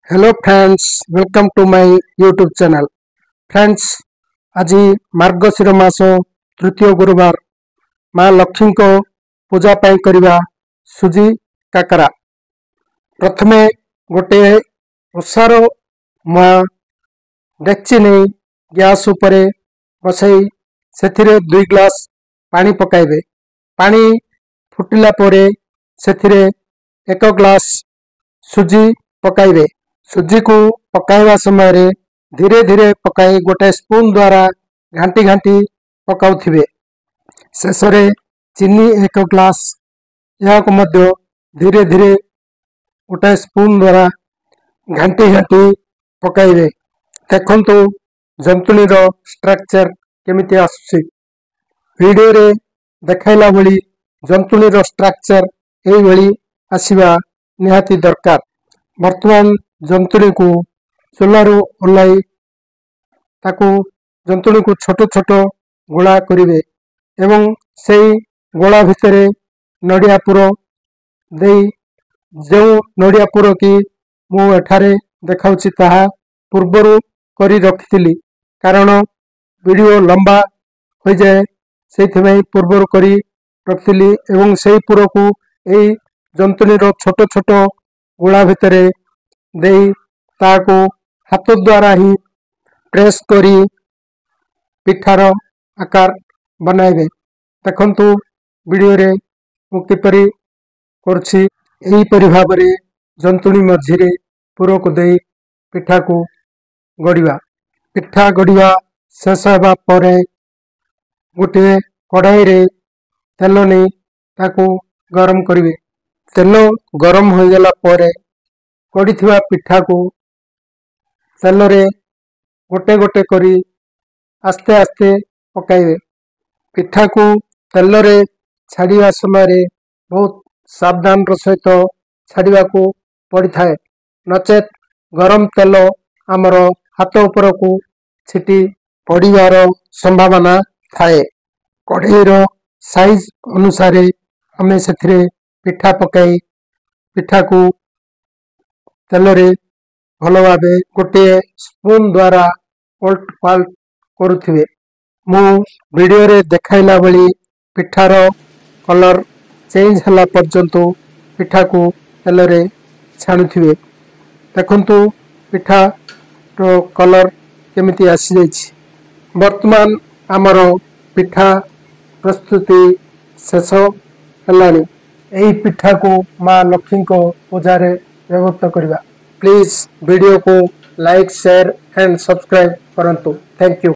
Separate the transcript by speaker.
Speaker 1: Hello friends, welcome to my YouTube channel. Friends, आज मार्गशीर मास तृतीय गुरुवार माँ लक्ष्मी को पूजा पाई करिबा सुजी काकरा। प्रथमे गोटे ओसार माँ डेक्ची नहीं गैस उपरे बसई सेथिरे 2 ग्लास पानी पकाइबे। पानी फुटिला परे सेथिरे 1 ग्लास सुजी पकाइबे। सुजी को पकाइबा समय रे धीरे धीरे पकाई गोटे स्पून द्वारा घांटी घांटी पकाउथिबे। शेषरे चीनी 1 ग्लास या को मध्य धीरे धीरे गोटे स्पून द्वारा घांटी घांटी पकाइबे। देखंतु जंतुनी रो स्ट्रक्चर केमिति आसुछि। वीडियो रे देखाइला भली जंतुनी रो स्ट्रक्चर एई भली आसीबा निहाती दरकार। वर्तमान जंतुनी को चुलारू ओल्लाई ताकू जंतुनी को छोट छोट गोला करिवे एवं सेई गोला भितरे नडिया पुरो देई जो नडिया पुरो की मु एठारे देखाउछि ताहा पूर्वरु करी रखिथिली, कारण वीडियो लंबा हो जाए सेइथिमै पूर्वरु करी रखिथिली एवं सेई पुरो को एई जंतुनी रो छोट छोट गोला भितरे देई ताको हाथ द्वारा ही प्रेस करी पिठार आकार बनाइबे। देखंतु वीडियो रे मु किपरि करछि। एही परि भाबरे जंतुनी मझिरे पुरो को देई पिठा को गड़िबा। पिठा गड़िबा शेष हेबा परे गोटे कढ़ाई रे तेल नहीं ताको गरम करिवे। तेल गरम हो गला परे कड़ीथिबा पिठा को तेल रे गोटे गोटे करी आस्ते आस्ते पकाइबे। पिठा को तेल रे छाड़िया समय रे बहुत सावधान रो सहित छाड़िया को पड़ी थाए, नचेत गरम तेल आमर हाथ ऊपर को छिटी पड़िबार संभावना थाए। कढ़ई रो साइज अनुसार हमें सेथिरे पिठा पकाई पिठा को तेल रे भल भावे गोटे स्पून द्वारा ओल्ट पाल्ट करुथिबे। मु वीडियो रे देखाइला बली पिठार कलर चेंज हला पर्यंत पिठा को तेल रे छाणुथिबे। देखंतु पिठा रो कलर केमिति आसी जाइछि। वर्तमान आमर पिठा प्रस्तुति शेष हलानी। एही पिठा को माँ लक्ष्मी को पूजा रे व्यवहार करिबा। प्लीज वीडियो को लाइक शेयर एंड सब्सक्राइब करंतु। Thank you.